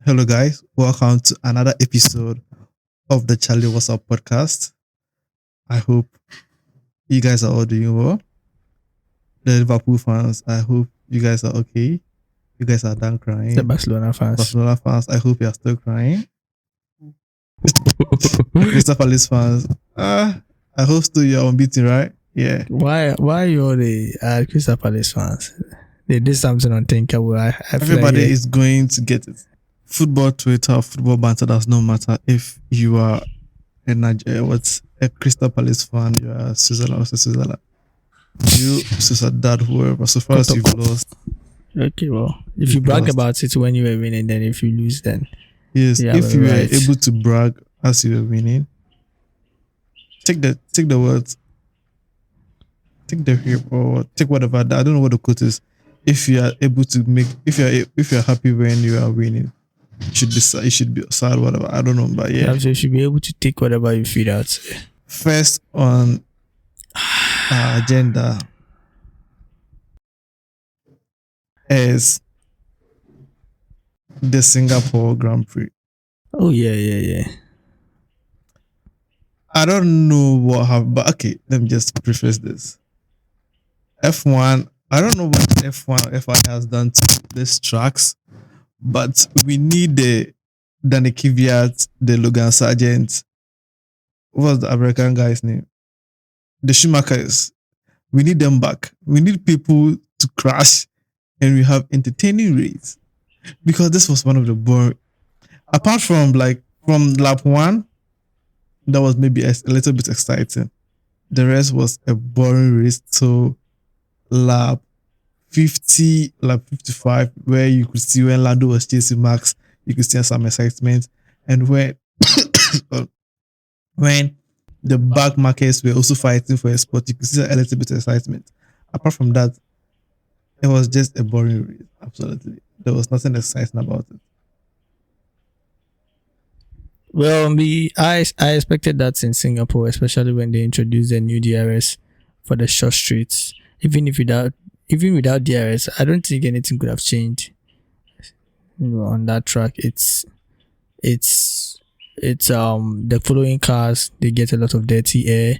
Hello, guys. Welcome to another episode of the Charlie What's Up podcast. I hope you guys are all doing well. The Liverpool fans, I hope you guys are okay. You guys are done crying. The Barcelona fans. Barcelona fans, I hope you are still crying. Crystal Palace fans, I hope still you're unbeaten, right? Yeah. Why you're the Crystal Palace fans? They did something unthinkable. I feel Everybody like, is going to get it. Football Twitter, football banter does not matter if you are a Crystal Palace fan, you are Switzerland or Switzerland. You Dad, whoever, so far as you've lost. Okay, well, if you brag about it when you were winning, then if you lose, then yes, if you right. were able to brag as you were winning, take the words, take the hip or take whatever. I don't know what the quote is. If you are able to make, if you are happy when you are winning, you should be sad, whatever. I don't know, but yeah. So you should be able to take whatever you feed out. First on our agenda is the Singapore Grand Prix. Oh yeah. I don't know what happened, but okay, let me just preface this. F1, I don't know what F1 or FI has done to these tracks, but we need the Danny Kvyat, the Logan Sargent. What was the American guy's name? The Schumachers. We need them back. We need people to crash and we have entertaining race. Because this was one of the boring. Apart from from lap 1, that was maybe a little bit exciting. The rest was a boring race. So lap 50, lap 55, where you could see when Lando was chasing Max, you could see some excitement. And when the back markets were also fighting for a spot, you could see a little bit of excitement. Apart from that, it was just a boring race. Absolutely. There was nothing exciting about it. Well, I expected that in Singapore, especially when they introduced the new DRS for the short straights. Even without DRS, I don't think anything could have changed. On that track, it's the following cars, they get a lot of dirty air,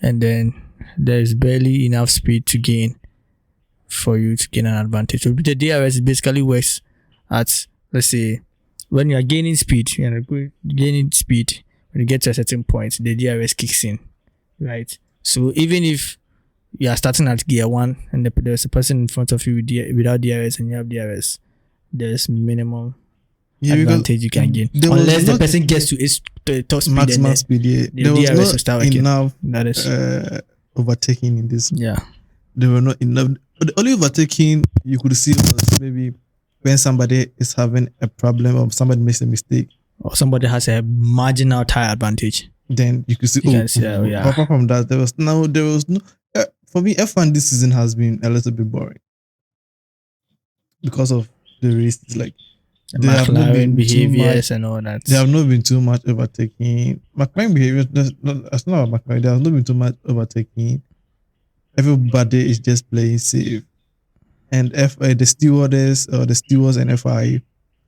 and then there's barely enough speed to gain for you to gain an advantage. So the DRS basically works at, let's say, when you are gaining speed, when you get to a certain point, the DRS kicks in, right? So even if you are starting at gear 1 and there's a person in front of you without DRS and you have DRS, there's minimum advantage you can gain. Unless the person gets to its top speed, maximum speed, yeah. There was DRS will not start working. enough That is overtaking in this. yeah. There were not enough. The only overtaking you could see was maybe when somebody is having a problem or somebody makes a mistake, Or somebody has a marginal tire advantage. then you could see. You can see, yeah. Apart from that, there was no. For me, F1 this season has been a little bit boring because of the races. Like there have not McLaren been behaviors and all that. There have not been too much overtaking. McLaren behavior. That's not about McLaren. There has not been too much overtaking. Everybody is just playing safe, and the stewards and FI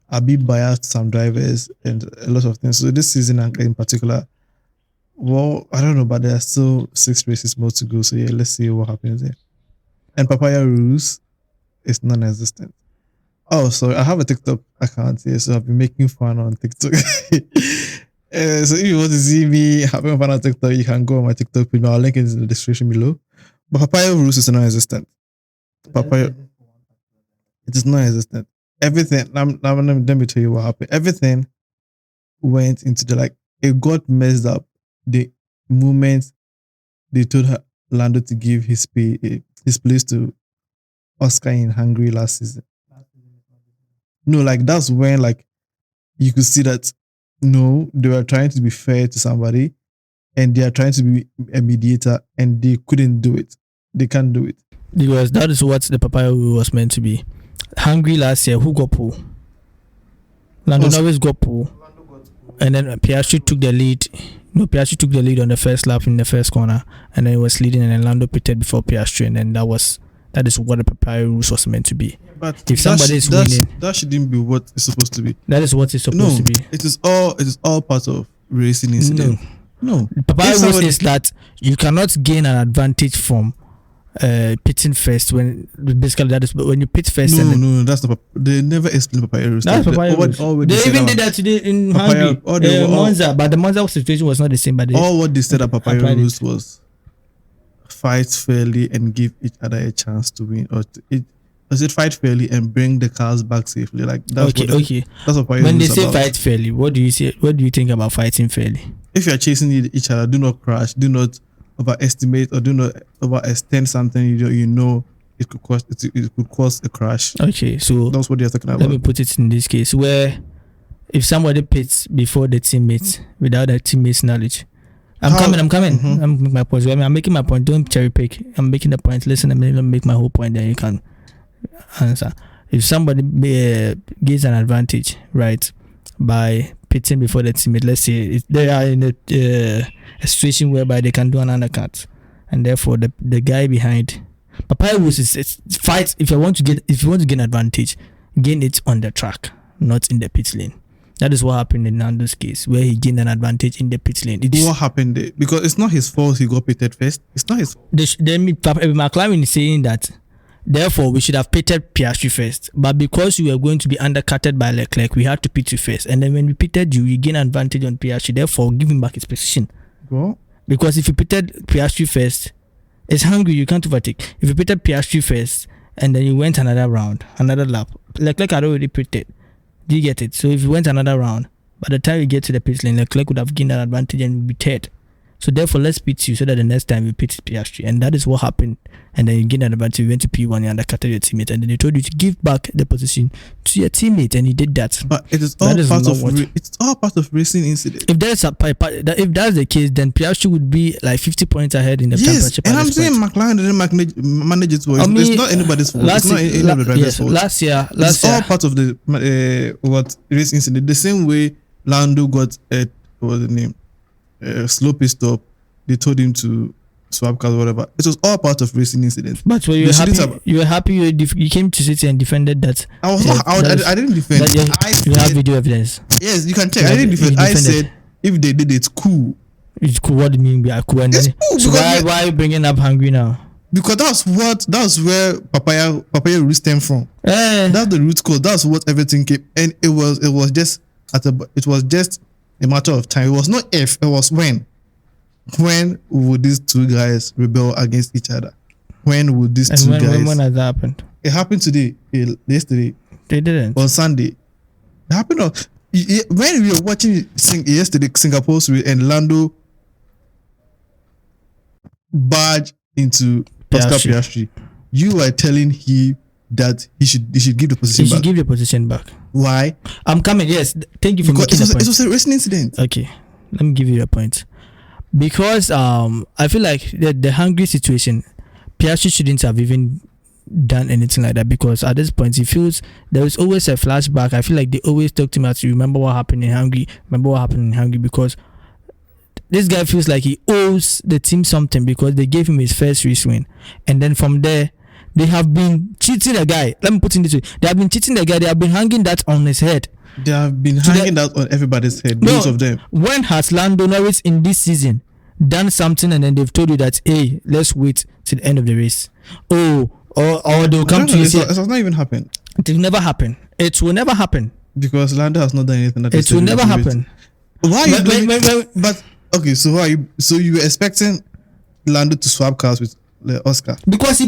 are being biased to some drivers and a lot of things. So this season in particular, well, I don't know, but there are still 6 races more to go. So yeah, let's see what happens there. And Papaya rules is non-existent. Oh, sorry, I have a TikTok account here, so I've been making fun on TikTok. So if you want to see me having fun on TikTok, you can go on my TikTok page. I'll link it in the description below. But Papaya rules is non-existent. Papaya, it is non-existent. Everything. Let me tell you what happened. Everything went into it got messed up the moment they told Lando to give his place to Oscar in Hungary last season. No, that's when you could see that no, they were trying to be fair to somebody and they are trying to be a mediator and they couldn't do it. They can't do it. Because that is what the Papaya rule was meant to be. Hungary last year, who got pole? Lando Norris got pole. And then Piastri took the lead. No, Piastri took the lead on the first lap in the first corner. And then he was leading and then Lando pitted before Piastri. And then that was That is what the Papaya rules was meant to be. But If somebody is winning, that shouldn't be what it's supposed to be. that is what it's supposed to be. It is all part of racing incident. No. Papaya rules is that you cannot gain an advantage from pitting first when basically that is when you pit first. No, that's not. They never explain Papaya rules. That's Papaya rules. They even did that today in Hungary, Monza, but the Monza situation was not the same. But all what they said at Papaya rules was fight fairly and give each other a chance to win, or fight fairly and bring the cars back safely. Like that's okay. That's what Papaya when rules they say about. fight fairly, what do you say? What do you think about fighting fairly? If you are chasing each other, do not crash. Do not overestimate or do not overextend something. You know it could cause a crash. Okay, so that's what they're talking about. Let me put it in this case where if somebody pits before the teammates without the teammates' knowledge. I'm coming. Mm-hmm. I'm making my point. I'm making my point. Don't cherry pick. I'm making the point. Listen, I'm going to make my whole point. Then you can answer. If somebody gains an advantage, right, by pitting before the teammate, let's say they are in a situation whereby they can do an undercut, and therefore the guy behind Papaya rules is fight. If you want to gain advantage, gain it on the track, not in the pit lane. That is what happened in Nando's case, where he gained an advantage in the pit lane. What happened there? Because it's not his fault he got pitted first. It's not his fault. McLaren is saying that, therefore, we should have pitted Piastri first. But because you were going to be undercutted by Leclerc, we had to pit you first. And then when we pitted you, you gain advantage on Piastri. Therefore, give him back his position. What? Because if you pitted Piastri first, it's hungry, you can't overtake. If you pitted Piastri first, and then you went another round, another lap, Leclerc had already pitted. Do you get it? So if you went another round, by the time you get to the pit lane, Leclerc would have gained an advantage and would be third. So therefore, let's pit you so that the next time you pit Piastri. And that is what happened. And then you gained an advantage. You went to P1, you undercutted your teammate, and then they told you to give back the position to your teammate, and you did that. But it is all it's all part of racing incident. If that's the case, then Piastri would be like 50 points ahead in the championship. And I'm saying McLaren didn't manage it well. It's not anybody's fault. It's not any of the drivers' fault. Last year, it's all part of the racing incident. The same way Lando got what was the name? Slow pit stop. They told him to swap cars, whatever. It was all part of racing incidents. But were you happy? You came to City and defended that. I was not. I didn't defend. You have video evidence. Yes, you can check. I didn't defend. I said if they did it, cool. It's cool. What do you mean? We are cool. And it's cool. So why are you bringing up hungry now? Because that's where Papaya root stemmed from. That's the root cause. That's what everything came, and it was just a matter of time. It was not if, it was when. When would these two guys rebel against each other? When would these two guys? When has that happened? It happened today. Yesterday. They didn't. On Sunday. It happened when we were watching yesterday Singapore's race and Lando barged into Oscar Piastri. You were telling him that he should give the position back. He should give the position back. Why? I'm coming. Yes. Thank you for making the point. It was a racing incident. Okay. Let me give you the point. Because I feel like the hungry situation, Piastri shouldn't have even done anything like that, because at this point he feels there is always a flashback. I feel like they always talk to him as, you remember what happened in Hungary, because this guy feels like he owes the team something because they gave him his first race win, and then from there they have been cheating the guy. Let me put it this way: they have been cheating the guy. They have been hanging that on his head. They have been hanging out on everybody's head. Most of them. When has Lando Norris in this season done something and then they've told you that, hey, let's wait till the end of the race? Or they'll come to you. It has not even happened. It will never happen. It will never happen. Because Lando has not done anything. It will never happen. Why are you doing? But okay, so why? So you were expecting Lando to swap cars with Oscar? Because he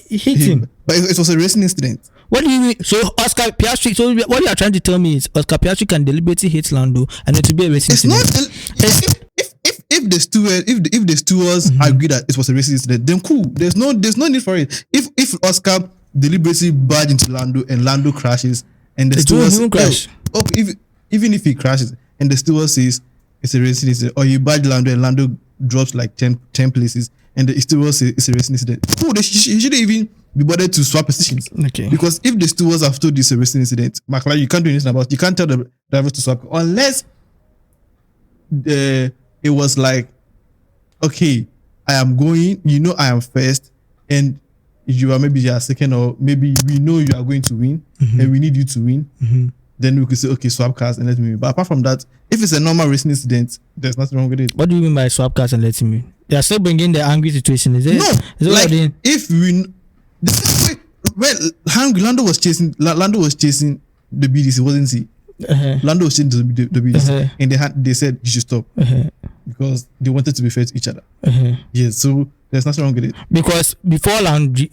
hit him. But it was a racing incident. What do you mean? So Oscar Piastri. So what you are trying to tell me is Oscar Piastri can deliberately hit Lando and it will be a racing incident. If the stewards agree that it was a racing incident, then cool. There's no need for it. If Oscar deliberately barged into Lando and Lando crashes and the stewards crash. Okay, even if he crashes and the steward says it's a racing incident, or you barge Lando and Lando drops like 10 places and the steward says it's a racing incident, cool. He shouldn't even be bothered to swap positions. Okay. Because if the stewards have told this a racing incident, McLaren, you can't do anything about it. You can't tell the drivers to swap unless it was like, okay, I am going, I am first, and you are maybe you are second, or maybe we know you are going to win and we need you to win, then we could say, okay, swap cars and let me win. But apart from that, if it's a normal racing incident, there's nothing wrong with it. What do you mean by swap cars and letting me? They are still bringing the angry situation. Is it? No, Is it like if we, the same way, well, Lando was chasing the BDC, wasn't he? Lando was chasing the BDC, and they said you should stop because they wanted to be fair to each other. Yes, so there's nothing wrong with it. Because before Hungary,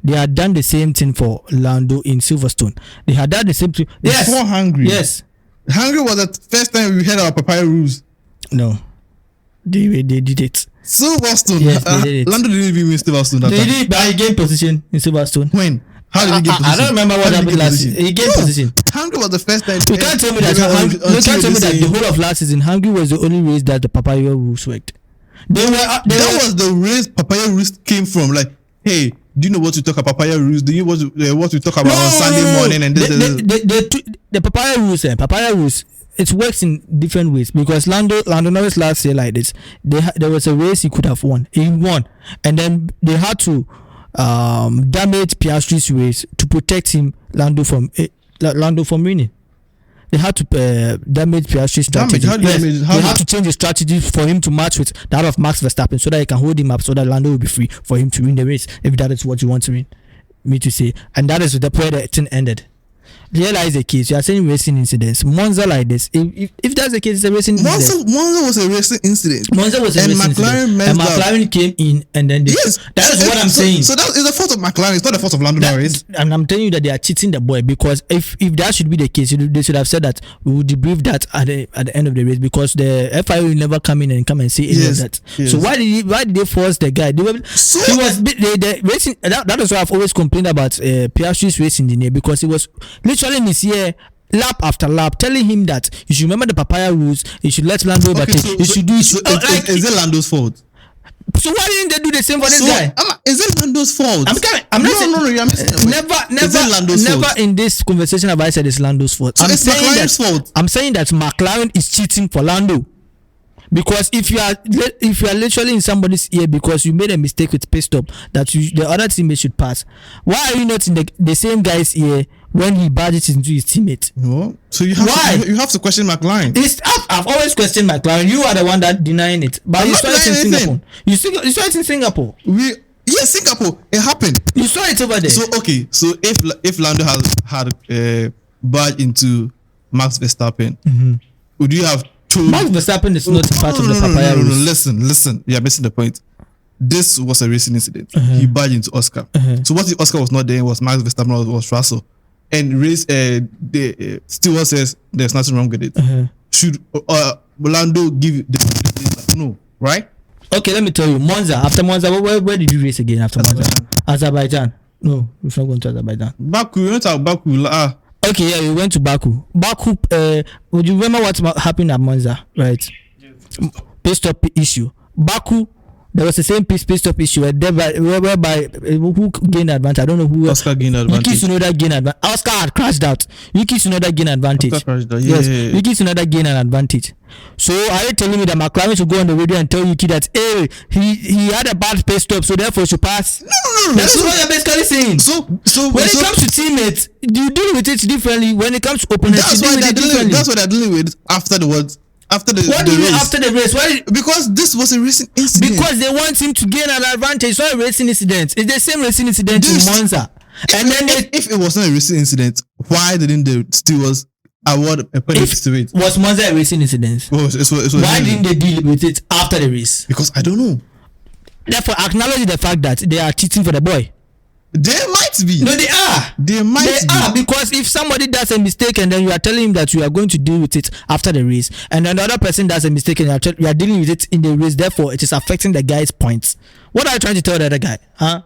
they had done the same thing for Lando in Silverstone. They had done the same thing. Yes. Before Hungary. Yes. Hungary was the first time we heard our Papaya rules. No. They did it. Silverstone. Yes, they did it. Lando didn't even win Silverstone that They time. did it, but he gained position in Silverstone. When? How did he get position? I don't remember what happened last season. He gained position. Hungary was the first time. You can't tell me that the whole of last season Hungary was the only race that the Papaya rules worked. That was the race Papaya rules came from. Like, hey, do you know what we talk about Papaya rules? Do you know what we talk about on Sunday morning? And the Papaya rules, it works in different ways, because Lando Norris last year like this. There was a race he could have won. He won, and then they had to damage Piastri's race to protect him, Lando from winning. They had to damage Piastri's strategy. They had to change the strategy for him to match with that of Max Verstappen, so that he can hold him up, so that Lando will be free for him to win the race, if that is what you want to me to say. And that is the point the thing ended. Realize the case. You are saying racing incidents. Monza like this. If that's the case, it's a racing incident. Monza was a racing incident. Monza was a racing incident. And McLaren came in, and then yes, that is what I'm saying. So that is the fault of McLaren. It's not the fault of Lando Norris. And I'm telling you that they are cheating the boy, because if that should be the case, they should have said that we will debrief that at the end of the race, because the FIA will never come in and say any of that. Yes. So why did they force the guy? He was the racing. That is why I've always complained about Piastri's race engineer, because he was literally in his ear lap after lap telling him that you should remember the Papaya rules, you should let Lando overtake, you should do it. Is it Lando's fault? So why didn't they do the same for this guy? Is it Lando's fault? I'm not saying, no, you're missing. Never in this conversation have I said it's Lando's fault. So it's McLaren's fault. I'm saying that McLaren is cheating for Lando. Because if you are literally in somebody's ear because you made a mistake with pit stop that the other teammate should pass, why are you not in the same guy's ear when he badges into his teammate? No. So you have to question McLaren. I've always questioned McLaren. You are the one that denying it. But you saw it in Singapore. You saw it in Singapore. Yes, Singapore. It happened. You saw it over there. So okay. So if Lando had badged into Max Verstappen, would you have told Max Verstappen is not part of the Papaya rules? Listen. You're missing the point. This was a racing incident. He badged into Oscar. So what if Oscar was not there? Was Max Verstappen was Russell? And the steward says there's nothing wrong with it. Should Lando give the no, right? Okay, let me tell you. Monza. After Monza, where did you race again after Monza? Azerbaijan. No, we're not going to Azerbaijan. Baku. We went to Baku. Okay, yeah, we went to Baku. Would you remember what happened at Monza, right? Yes. Pit stop issue. Baku, there was the same pit stop issue whereby who gained advantage? I don't know who. Oscar gained advantage. Yuki Tsunoda gained advantage. Oscar had crashed out. Yuki Tsunoda gained advantage. Oscar crashed out. Yes, yeah. Yuki Tsunoda gained an advantage. So are you telling me that McLaren should go on the radio and tell Yuki that he had a bad pit stop, so therefore he should pass? No. That's what you're basically saying. So when it comes to teammates, you deal with it differently. When it comes to opponents, you deal with it differently. That's what they're dealing with after the words. After the what do you mean after the race? Why? Because this was a racing incident. Because they want him to gain an advantage. It's not a racing incident. It's the same racing incident in Monza. If it was not a racing incident, why didn't the stewards award a penalty to it? Was Monza a racing incident? Why didn't they deal with it after the race? Because I don't know. Therefore, acknowledge the fact that they are cheating for the boy. There might be. No, they are. They are because if somebody does a mistake and then you are telling him that you are going to deal with it after the race, and then the other person does a mistake and you are dealing with it in the race, therefore it is affecting the guy's points. What are you trying to tell the other guy? Huh?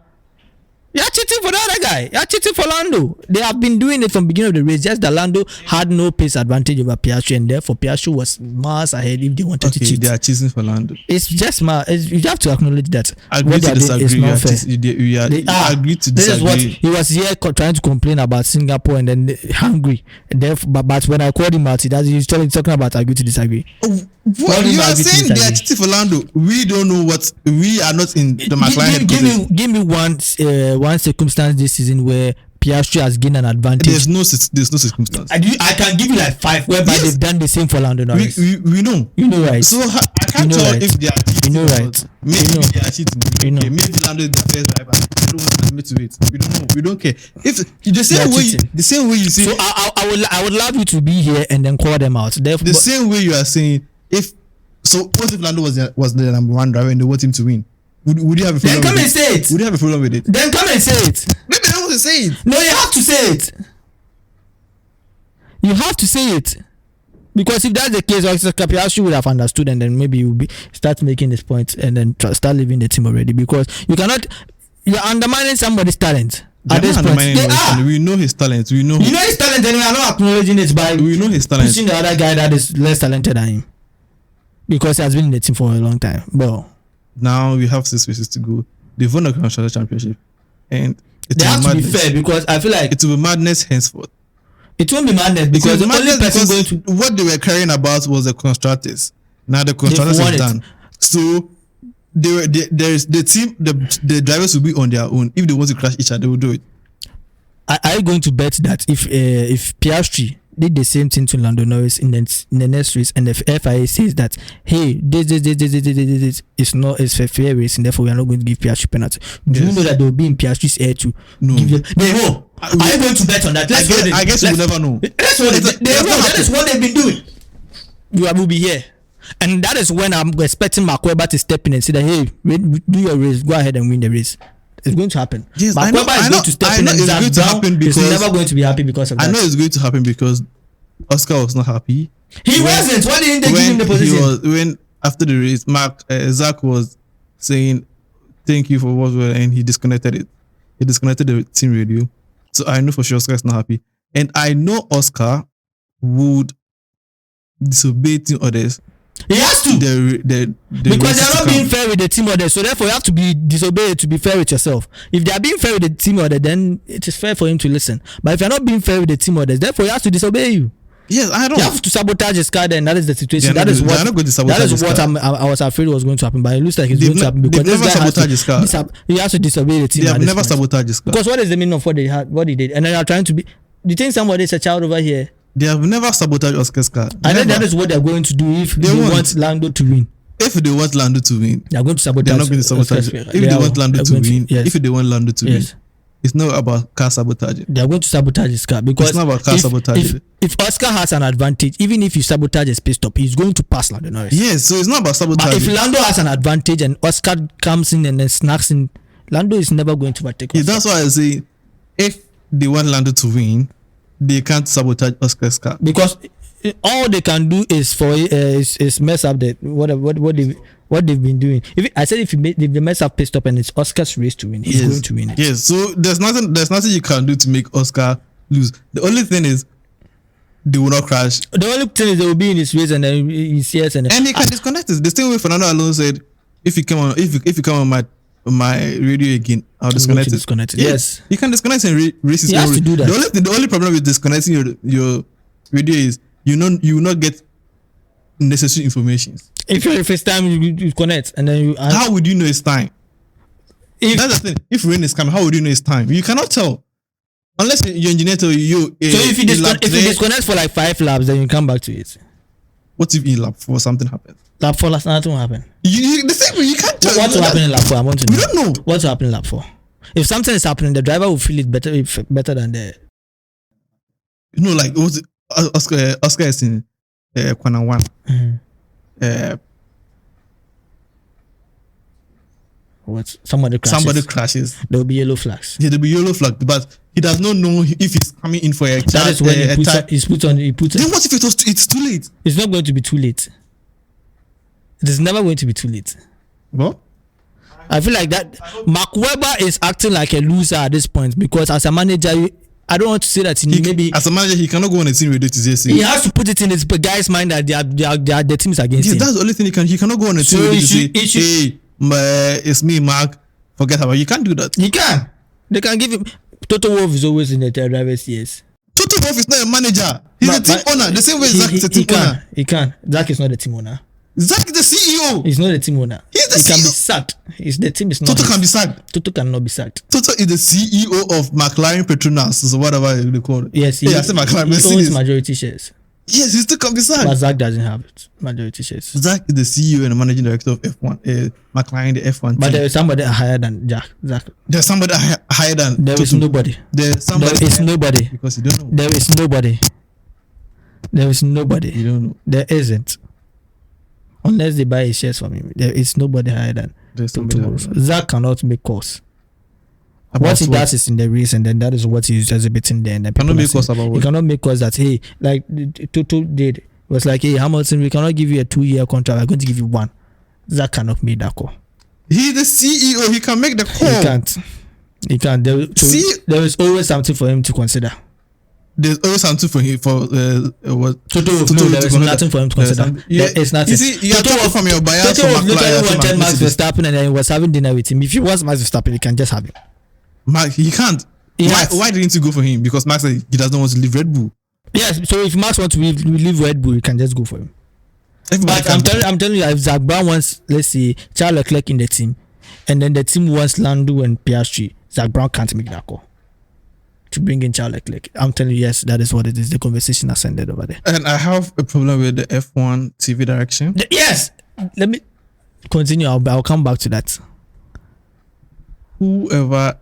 You're cheating for the other guy. You're cheating for Lando. They have been doing it from the beginning of the race. Just that Lando had no pace advantage over Piastri, and therefore Piastri was miles ahead if they wanted to cheat. They are cheating for Lando. It's just you have to acknowledge that. Agree to disagree. Is not fair. Agree to disagree. This is what he was here trying to complain about Singapore and then hungry. And therefore, but when I called him out, he's talking about agree to disagree. What you are saying they are cheating for Lando. We don't know what we are not in the McLaren. Give me one circumstance this season where Piastri has gained an advantage. There's no circumstance. I can give you like 5 whereby they've done the same for Lando Norris. We know. You know right. So I can't tell if they are cheating. You know right. Maybe they are cheating. Okay. Maybe Lando is the first driver. They don't want to admit to it. We don't know. We don't care. If the same way you say. So I would love you to be here and then call them out. Therefore, the same way you are saying what if Lando was the number 1 driver and they want him to win? Would you have a problem? Then come and say it. Would you have a problem with it? Then come and say it. Maybe I don't want to say it. No, you have to say it. You have to say it. Because if that's the case, Piastri would have understood, and then maybe you start making this point and then start leaving the team already. Because you're undermining somebody's talent. At this point, we know his talent. You know his talent, and we are not acknowledging it by pushing the other guy that is less talented than him. Because he has been in the team for a long time. But now we have 6 races to go. They've won the Constructors' Championship, and they have to be fair because I feel like it will be madness henceforth. It won't be madness because the only person going to what they were caring about was the constructors. Now the constructors is done, so there's the team. The drivers will be on their own. If they want to crash each other, they will do it. Are you going to bet that if Piastri did the same thing to Lando Norris in the next race, and the FIA says that hey, this it's a fair race, and therefore we are not going to give Piastri penalty? Do you know that they will be in Piastri's air to give them? They will. Are you going to bet on that? I guess we'll never know. That is what they've been doing. You will be here, and that is when I'm expecting Makweba to step in and say that hey, do your race, go ahead and win the race. It's going to happen. Yes, Makweba is going to step in and it's going to happen because he's never going to be happy because of that. I know it's going to happen because Oscar was not happy. He wasn't. Why didn't they give him the position? When after the race, Zach was saying thank you for what well, and he disconnected it. He disconnected the team radio. So I know for sure Oscar is not happy. And I know Oscar would disobey team orders. He has to. Because they are not being fair with the team order. So therefore you have to be disobeyed to be fair with yourself. If they are being fair with the team order, then it is fair for him to listen. But if you're not being fair with the team orders, therefore you have to disobey you. Yes, I don't. You have to sabotage his car, then that is the situation. That is what I was afraid was going to happen, but it looks like it's going to happen because this guy has to he has to disobey the team. They have never sabotaged his car. Because what is the meaning of what he did? And then they are trying to be. Do you think somebody is a child over here? They have never sabotaged Oscar's car. And then that is what they're going to do if they want Lando to win. If they want Lando to win, they are going to sabotage. They're not going to sabotage. If they want Lando to win, if they want Lando to win, it's not about car sabotaging. They are going to sabotage his car because it's not about car sabotaging. If Oscar has an advantage, even if you sabotage his pit stop, he's going to pass Lando Norris. Yes, so it's not about sabotaging. But if Lando has an advantage and Oscar comes in and then snacks in, Lando is never going to overtake Oscar. Yeah, that's why I say if they want Lando to win, they can't sabotage Oscar's car because all they can do is is mess up what they've been doing. If they mess up pit stop and it's Oscar's race to win, he's going to win it. Yes, so there's nothing you can do to make Oscar lose. The only thing is they will not crash. The only thing is they will be in his race and then he's yes and he can disconnect it. The same way Fernando Alonso said, if you come on my radio again, I'll disconnect it. Yes, you can disconnect and race his. He has to do that. The only problem with disconnecting your radio is you will not get necessary information. If it's time you connect and then how would you know it's time? That's the thing. If rain is coming, how would you know it's time? You cannot tell unless your engineer tell you. So if you disconnect for like 5 laps, then you come back to it. What if in lap 4 something happens? Lap 4, nothing will happen. The same way you can't tell. What will happen in lap 4? I want to know. We don't know. What will happen in lap 4? If something is happening, the driver will feel it better than the. You know, like Oscar is in corner 1. Mm-hmm. What? Somebody crashes. There will be yellow flags. Yeah, there will be yellow flag, but he does not know if he's coming in for a charge. That is when he puts on. Then what if it's too late? It's not going to be too late. It is never going to be too late. What? I feel like that Mark Webber is acting like a loser at this point because as a manager, I don't want to say that maybe as a manager he cannot go on a team radio to say he has to put it in his guy's mind that the team is against him. That's the only thing he cannot go on a team radio to say, hey, it's me, Mark. Forget about it. You can't do that. He can. They can give him. Toto Wolff is always in the driver's seats. Toto Wolff is not a manager. He's a team owner. The same way Zach is a team owner. He can. Zach is not the team owner. Zach is the CEO. He's not the team owner. He's the he CEO. Can be sacked. The team is not. Toto can be sacked. Toto cannot be sacked. Toto is the CEO of McLaren Petronas, or whatever they call it. Yes, I said McLaren. He owns majority shares. Yes, he still can be sacked. But Zach doesn't have it. Majority shares. Zach is the CEO and the managing director of F1, McLaren, the F1 team. But there is somebody higher than Zach. There's somebody higher than There Toto. is nobody. There's somebody. There is nobody. Because you don't know. There is nobody. There is nobody. You don't know. There isn't. Unless they buy his shares from him. There is nobody higher than Toto. Zach cannot make calls. What he does is in the race, and then that is what he's exhibiting there. And then cannot make calls about what? He cannot make calls that, hey, like Toto did. It was like, hey, Hamilton, we cannot give you a 2-year contract. We're going to give you 1. Zach cannot make that call. He's the CEO. He can make the call. He can't. He can't. There is always something for him to consider. There's always something for him what Toto, no, there is nothing for him to consider. There is nothing. You see, you are talking from your bias. Toto literally wanted Max Verstappen, and then he was having dinner with him. If he wants Max Verstappen, he can just have him. Mark, he can't. Why didn't you go for him? Because Max said he doesn't want to leave Red Bull. Yes, so if Max wants to leave Red Bull, you can just go for him. Everybody But I'm telling you, if Zach Brown wants, let's say, Charles Leclerc in the team, and then the team wants Lando and Piastri, Zach Brown can't make that call to bring in Charles Leclerc. I'm telling you, yes, that is what it is. The conversation has ended over there. And I have a problem with the F1 TV direction. Yes, let me continue. I'll come back to that. Whoever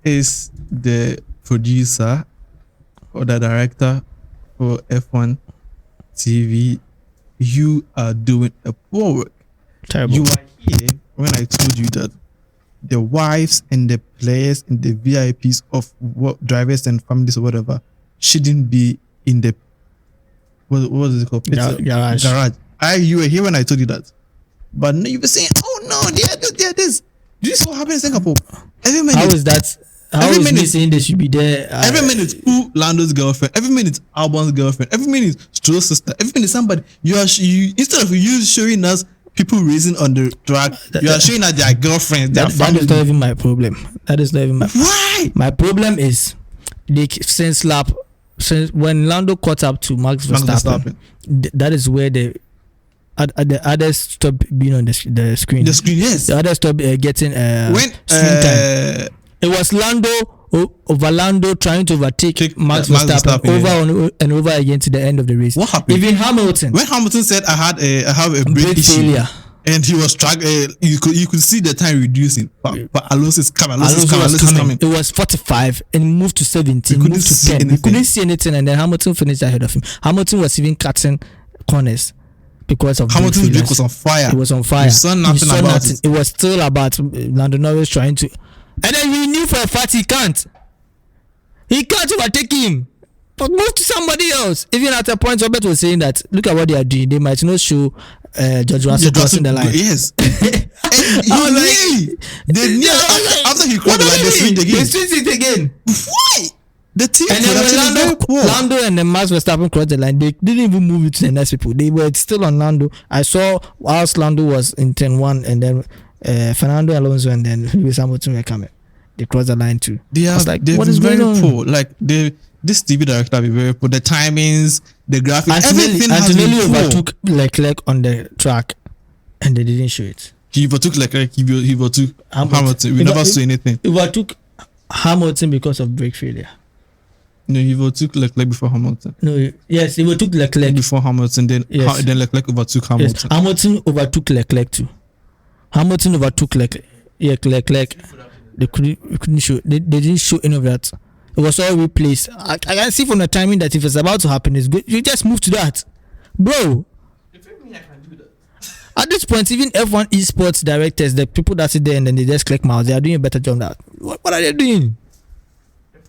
is the producer or the director for F1 TV, you are doing a poor work. Terrible. You are here when I told you that the wives and the players and the VIPs of drivers and families or whatever shouldn't be in the what is it called? Garage. You were here when I told you that, but now you were saying, "Oh no, they are this." Do you see what happened in Singapore? Every minute. How is that? How every is minute me saying they should be there? Every minute, Lando's girlfriend. Every minute, Albon's girlfriend. Every minute, Stroll's sister. Every minute, somebody. You instead of you showing us people racing on the track, you are showing us their girlfriends. That is not even my problem. That is not even my. Why? My problem is since when Lando caught up to Max Verstappen, that is where the others stop being on the screen. The screen, yes. The others stop getting when screen time. It was Lando trying to overtake Max Verstappen over and over again to the end of the race. What happened? Even Hamilton. When Hamilton said, "I have a brake failure," and he was struggling, you could see the time reducing. But Alonso is coming. It was 45 and moved to 17. Moved to 10. We couldn't see anything, and then Hamilton finished ahead of him. Hamilton was even cutting corners because of Hamilton's brake was on fire. It was on fire. You saw nothing about it. It was still about Lando Norris trying to. And then we knew for a fact he can't. He can't overtake him. But move to somebody else. Even at a point, Robert was saying that, look at what they are doing. They might not show George Russell crossing the line. Yes. After he crossed the line, they switched it again. Why? The team and then when Lando and then Max Verstappen crossed the line, they didn't even move it to the next people. They were still on Lando. I saw whilst Lando was in 10-1 and then Fernando Alonso and then Lewis Hamilton were coming. They crossed the line too. What is very poor? Like this TV director be very poor. The timings, the graphics, everything has been poor. Overtook Leclerc on the track, and they didn't show it. He overtook Leclerc. He overtook Hamilton. We never saw anything. He overtook Hamilton because of brake failure. No, he overtook Leclerc before Hamilton. No, yes, he overtook Leclerc before Hamilton. Then Leclerc overtook Hamilton. Yes, Hamilton overtook Leclerc too. Hamilton overtook Leclerc. Yeah, Leclerc. They couldn't show. They didn't show any of that. It was all replaced. I can see from the timing that if it's about to happen, it's good. You just move to that, bro. If you mean I can do that. At this point, even F1 esports directors, the people that sit there and then they just click mouse, they are doing a better job than that. What are they doing?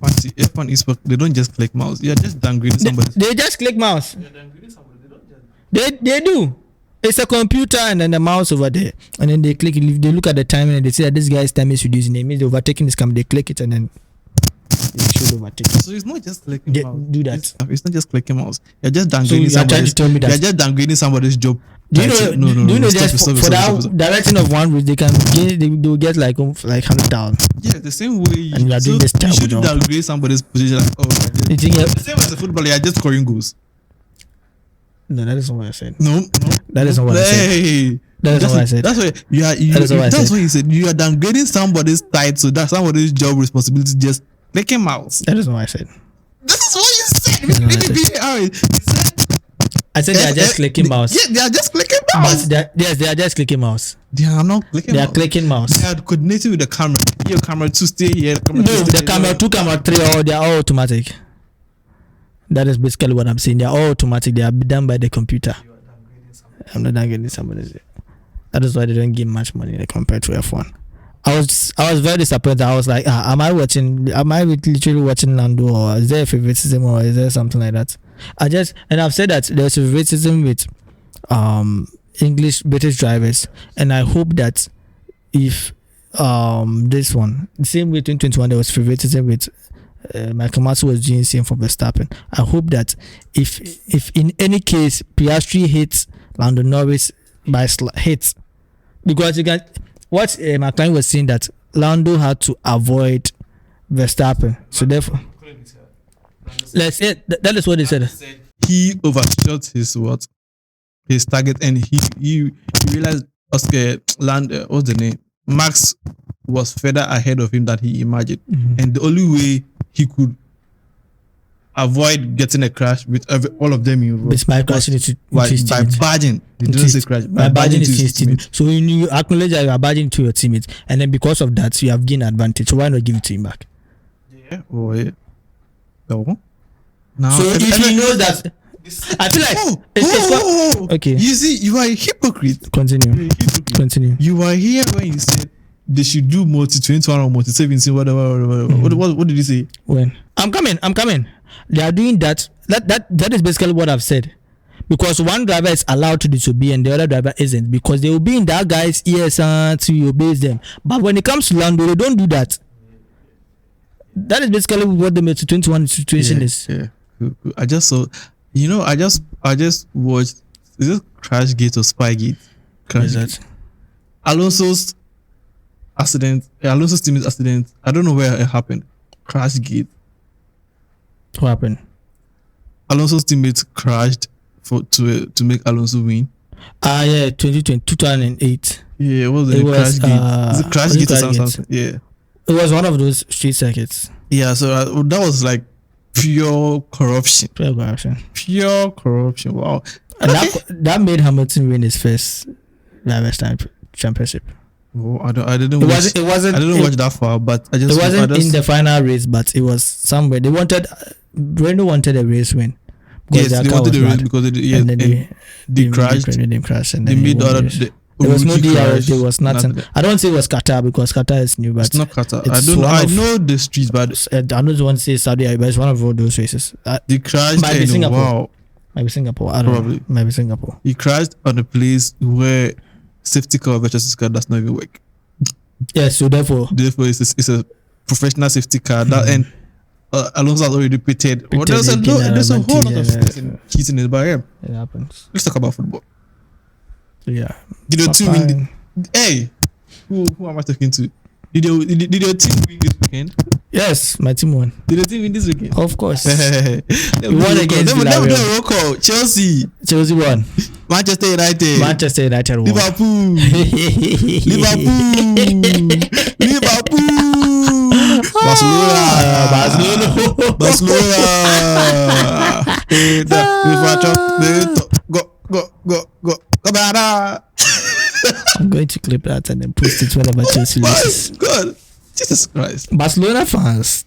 F1 esports, they don't just click mouse. You're just downgrading somebody. They just click mouse. You're downgrading somebody. They don't just. They do. It's a computer and then the mouse over there, and then they click. They look at the time and they see that this guy's time is reducing. It means they're overtaking this camera. They click it and then they should overtake. So it's not just clicking mouse. Do that. It's not just clicking mouse. You're just downgrading So you are trying to tell me that you're just downgrading somebody's job. do you know? No, do you know stop, just stop, for stop, that stop, stop. direction of one route they can get they'll get like 100,000. Yeah, the same way. And you are doing this you terrible should job. downgrade somebody's position. Like, You think the same as a footballer, you're just scoring goals. no, that is not what I said. No, That is not what I said. Hey, That is not what I said. That's what you are. That is not what I That's said. what you said. You are downgrading somebody's title. That's somebody's job responsibility. Just clicking mouse. That is not what I said. This is what you said. That's what I said. I said they are just clicking mouse. Yeah, they are just clicking mouse. But they are just clicking mouse. They are not clicking They are mouse. clicking mouse. They are coordinating with the camera. Your camera 2 stay here. Camera No, 2 stay the camera here. 2, camera 3, they are all automatic. That is basically what I'm saying. They are all automatic. They are done by the computer. I'm not downgrading somebody. That is why they don't give much money compared to F1. I was very disappointed. I was like, am I literally watching Lando, or is there a favoritism, or is there something like that? And I've said that there's favoritism with British drivers, and I hope that if this one, the same way 2021 there was favoritism with Michael Masi was doing the same for Verstappen. I hope that if in any case Piastri hits Lando Norris by hits, because you can what McLaren was saying that Lando had to avoid Verstappen, so therefore let's say that is what they said. He overshot his target, and he realized what's the name? Max was further ahead of him than he imagined, and the only way he could avoid getting a crash with all of them in It's by crashing into his by teammate. barging. They didn't say crash. By barging into his teammate. teammate. So you acknowledge that you are barging to your teammate, and then because of that you have gained advantage. So why not give it to him back? Yeah. Oh yeah. No. Now, So if he knows that, I feel like it's okay. You see, you are a hypocrite. Continue. You're a hypocrite. Continue. You were here when you said they should do multi 21 or multi 17, whatever. What did you say? When I'm coming. They are doing that. That is basically what I've said. Because one driver is allowed to disobey and the other driver isn't, because they will be in that guy's ears to obey them. But when it comes to Lando, they don't do that. That is basically what the multi 21 situation is. Yeah. I just saw, I just watched. Is it Crash Gate or Spy Gate? What is that? Alonso's accident. Alonso's team's accident. I don't know where it happened. Crash Gate. What happened? Alonso's teammates crashed to make Alonso win. Yeah, 2008. Yeah, what was it? Crash Gate. Is it Crash Gate or something? Yeah. It was one of those street circuits. Yeah, so that was like pure corruption. Pure corruption. Wow. And that made Hamilton win his first drivers' championship. Oh, I didn't watch that far, but I just. It wasn't in the final race, but it was somewhere. Renault wanted a race win. Yes, they wanted a race because they crashed. They crashed, and they made the other. There was no DRS. There was nothing. I don't say it was Qatar because Qatar is new, but it's not Qatar. I don't know. I know the streets, but I don't want to say Saudi Arabia, but it's one of all those races. They crashed. Might be Singapore. Wow. Might be Singapore. I don't know. Might be Singapore. He crashed on a place where safety car versus car does not even work. Yeah, so therefore it's a professional safety car that and Alonso has already pitted. Well, there's a whole lot of cheating in it, but yeah, it happens. Let's talk about football. Yeah. Did your team win? Hey, who am I talking to? Did your team win this weekend? Yes, my team won. Did your team win this weekend? Of course. We won against Villarreal. Roll call. Chelsea won. Manchester United won. Liverpool. Barcelona. Go. I'm going to clip that and then post it whenever Chelsea loses. God, Jesus Christ. Barcelona fans.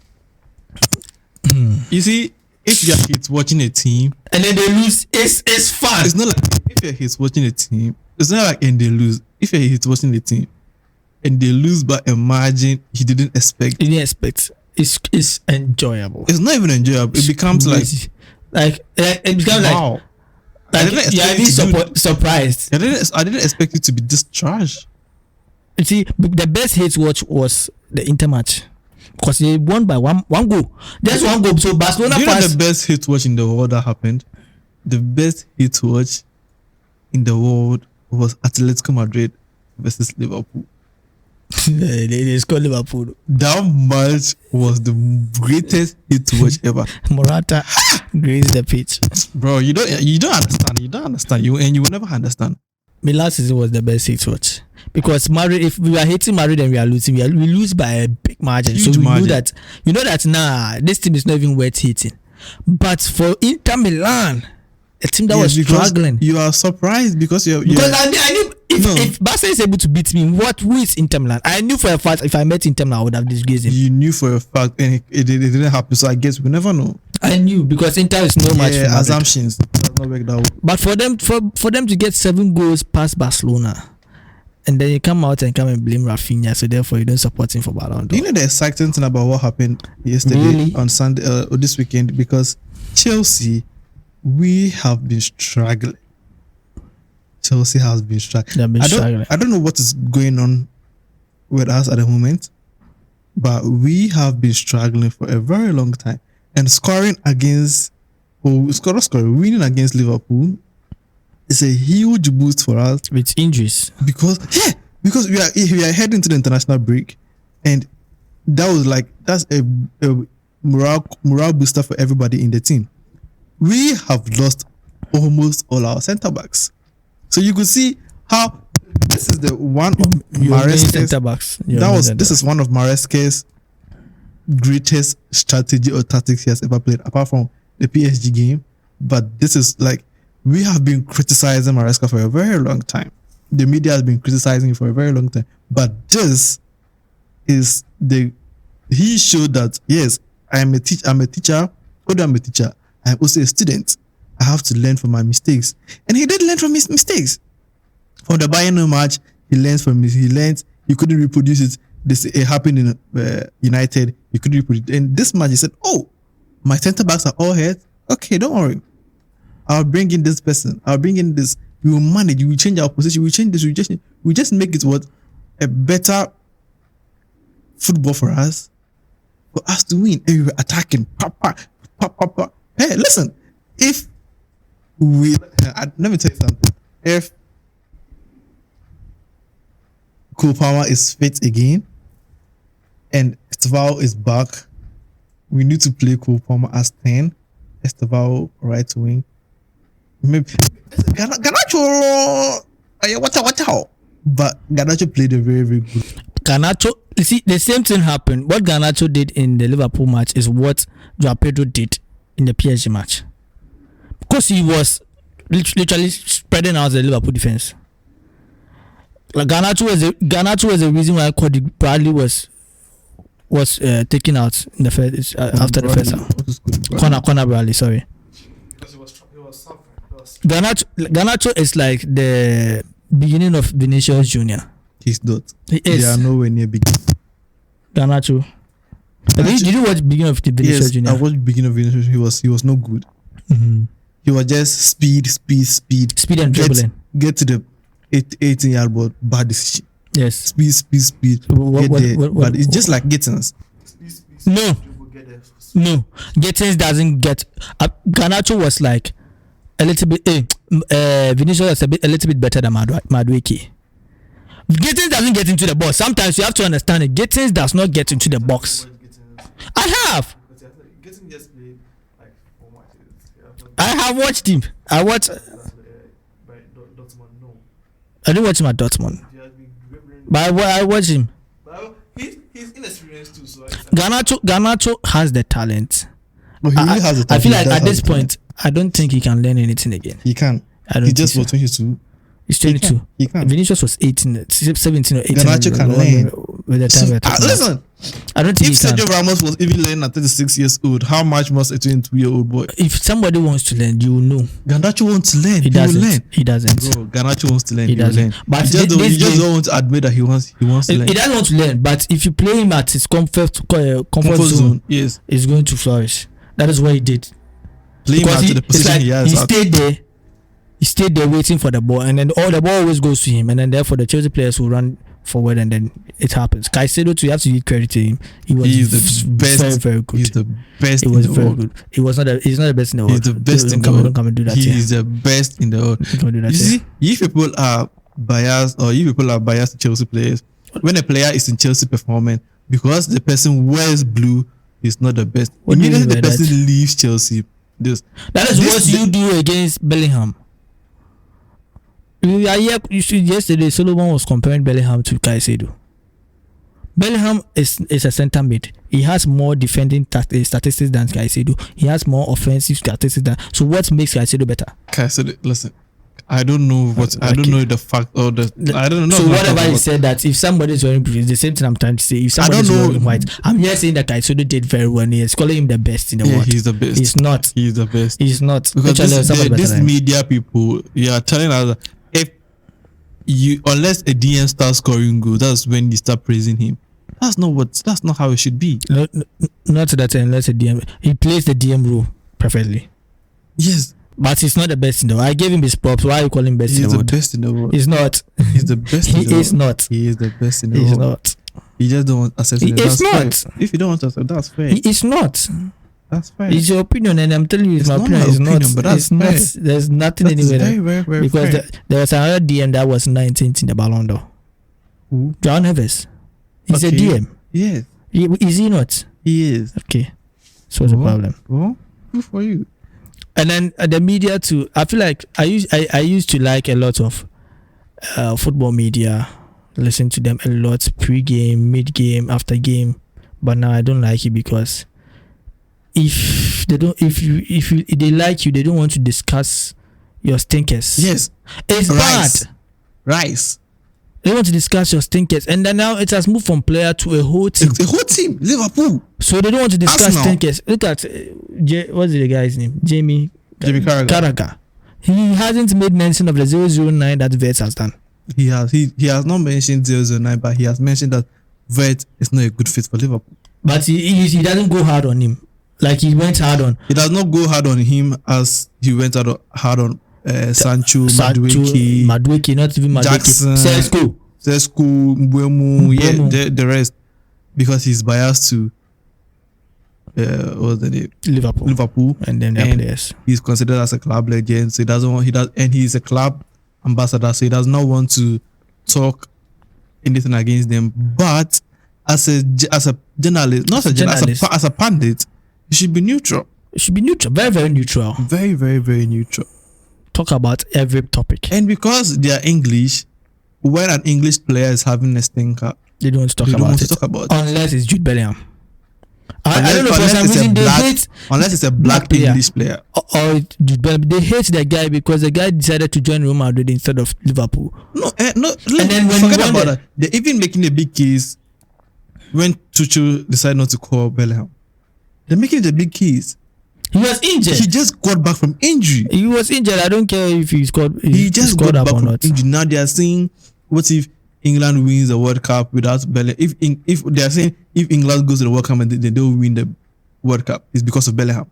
You see, if you're watching a team and then they lose, it's fun. It's not like if you're watching a team, it's not like and they lose. If you're watching a team and they lose by a margin he didn't expect. It's enjoyable. It's not even enjoyable. It becomes it becomes wow. Like, didn't you are expect you to even surprised. I didn't expect you to be this trash. You see, the best hate watch was the Inter match because they won by one goal. Just one goal. So Barcelona Do you know fans. the best hit watch in the world that happened? The best hit watch in the world was Atletico Madrid versus Liverpool. They scored Liverpool. That match was the greatest hit watch ever. Morata grazed the pitch. Bro, you don't understand. You don't understand. You will never understand. Milan season was the best hit watch because Madrid. If we are hating Madrid and we are losing, we lose by a big margin. Huge so we margin. know that this team is not even worth hitting. But for Inter Milan, a team that was because struggling. You are surprised because I knew if Barca is able to beat me, who is Inter Milan? I knew for a fact if I met Inter Milan, I would have disgraced him. You knew for a fact, and it didn't happen. So I guess we never know. I knew because Inter is no match for Madrid. Assumptions does not work that way. But for them to get 7 goals past Barcelona, and then you come out and blame Rafinha, so therefore you don't support him for Ballon d'Or. You know the exciting thing about what happened yesterday Really? on Sunday or this weekend, because Chelsea, we have been struggling. Chelsea has been struggling. They've been struggling. I don't know what is going on with us at the moment, but we have been struggling for a very long time. And winning against Liverpool is a huge boost for us With injuries. because we are heading to the international break, and that's a morale booster for everybody in the team. We have lost almost all our centre backs, so you could see how this is the one of Maresca's Centre backs. this is one of Maresca's greatest strategy or tactics he has ever played, apart from the PSG game. But this is we have been criticizing Maresca for a very long time. The media has been criticizing him for a very long time. But this is he showed that yes, I'm a teacher. Although I'm a teacher, I'm also a student. I have to learn from my mistakes. And he did learn from his mistakes. From the Bayern match, he learned from his. He learned he couldn't reproduce it. It happened in United. He couldn't reproduce it. And this match, he said, "Oh, my centre backs are all hurt. Okay, don't worry. I'll bring in this person. I'll bring in this. We will manage. We will change our position. We will change this. We just make it a better football for us to win. And we were attacking. Hey, listen. If let me tell you something. If Cole Palmer is fit again and Estevao is back, we need to play Cole Palmer as 10, Estevao right wing. Maybe Garnacho, but Garnacho played a very, very good. Garnacho, you see, the same thing happened. What Garnacho did in the Liverpool match is what Joao Pedro did in the PSG match. Because he was literally spreading out the Liverpool defense. Like Garnacho was the reason why Cody Bradley was taken out in the first after the first half. Conor Bradley, sorry. Because he was suffering. Garnacho is like the beginning of Vinicius Junior. He's not. He is. They are nowhere near big. Garnacho. Did you watch beginning of the Vinicius Yes, Junior? I watched beginning of Vinicius. He was no good. Mm-hmm. He was just speed. Speed and dribbling. Get to the 18-yard board. Bad decision. Yes. Speed. But it's just like Gittins. No. Gittins doesn't get. Garnacho was like a little bit. Vinicius was a little bit better than Madueke. Gittins doesn't get into the box. Sometimes you have to understand it. Gittins does not get into the box. I have watched him. I didn't watch him at Dortmund. But I watched him. He's inexperienced too, so Garnacho has the talent. But he really has the talent. I feel like at this point, I don't think he can learn anything again. He can. He just was 22. He's 22. He can. Vinicius was 18, 17 or 18. Garnacho can learn. With the time Listen, I don't think if he can. Sergio Ramos was even learning at 36 years old, how much must a 22-year-old boy? If somebody wants to learn, you will know. Garnacho wants to learn. He doesn't. He doesn't. Bro, Garnacho wants to learn. He doesn't. But he just don't want to admit that he wants to learn. He doesn't want to learn, but if you play him at his comfort zone, yes, he's going to flourish. That is what he did. Play him Because out to the position he has. He stayed there. stayed there waiting for the ball, and then all the ball always goes to him, and then therefore the Chelsea players will run forward, and then it happens. Caicedo too, you have to give credit to him. He's the best. Very, very good. He's the best. It was very good. It was not. He's not the best in the world. He's the best in the world. Don't come and do that. He's the best in the world. Don't come and do that. You see, if people are biased, or if people are biased to Chelsea players, when a player is in Chelsea performing, because the person wears blue, he's not the best. What do you Immediately mean the by person that? leaves Chelsea. That is what you do against Bellingham. You see, yesterday Solomon was comparing Bellingham to Caicedo. Bellingham is a centre mid. He has more defending statistics than Caicedo. He has more offensive statistics than. So what makes Caicedo better? Caicedo, listen, I don't know what I don't know the fact or the I don't know. So whatever he said, that if somebody is wearing blue, it's the same thing I'm trying to say. If somebody is wearing white, I'm here saying that Caicedo did very well. He's calling him the best in the world. He's the best. He's not. He's the best. He's not. Because this media people, you are telling us that if you unless a DM starts scoring goals, that's when you start praising him. That's not how it should be. Not that unless a DM, he plays the DM role perfectly. Yes, but he's not the best in the world. I gave him his props. Why are you calling him best in the world? He's the best in the world. He's not. He's the best. He is not. He is the best in the world. He's not. You just don't want to accept it. He is not. Fair. If you don't want to accept, that's fair. He is not. That's fair. It's your opinion, and I'm telling you, it's my opinion. It's not. But that's it's fair. not. There's nothing That's anywhere. Very, very because fair. there was another DM that was 19th in the Ballon d'Or. Who? John Neves. He's a Okay. DM. Yes. Is he not? He is. Okay. So what's the problem? Well, good for you. And then the media too. I feel like I used to like a lot of football media, listen to them a lot, pre-game, mid-game, after game. But now I don't like it because if they like you, they don't want to discuss your stinkers. Yes. It's bad. Rice. They want to discuss your stinkers, and then now it has moved from player to a whole team. It's a whole team. Liverpool. So they don't want to discuss Arsenal. stinkers. Look at what's the guy's name? Jamie Carragher. He hasn't made mention of the 009 that Vets has done. He has not mentioned 009, but he has mentioned that Vert is not a good fit for Liverpool. But he doesn't go hard on him like he went hard on. He does not go hard on him as he went hard on Sancho, Madueke, not even Madueke. Jackson, Sesko, Mbeumo, yeah, the rest, because he's biased to what's the name? Liverpool, and then their players. He's considered as a club legend, so and he's a club ambassador, so he does not want to talk anything against them. But as a journalist, not as a journalist, as a pundit, he should be neutral. It should be neutral, very, very neutral. Very, very, very neutral. Talk about every topic. And because they are English, when an English player is having a stinker, they don't want to talk about it. Unless it's Jude Bellingham. I don't know, for some reason they hate, unless it's a black English player. Or Jude Bellingham. They hate the guy because the guy decided to join Real Madrid instead of Liverpool. No. And then when forget about that. They're even making a big case when Tuchel decided not to call Bellingham. They're making it a big case. He was injured. He just got back from injury. He was injured. I don't care if he scored. He just got back up or from not. Injury. Now they are saying, what if England wins the World Cup without Bellingham? If they are saying if England goes to the World Cup and they don't win the World Cup, it's because of Bellingham.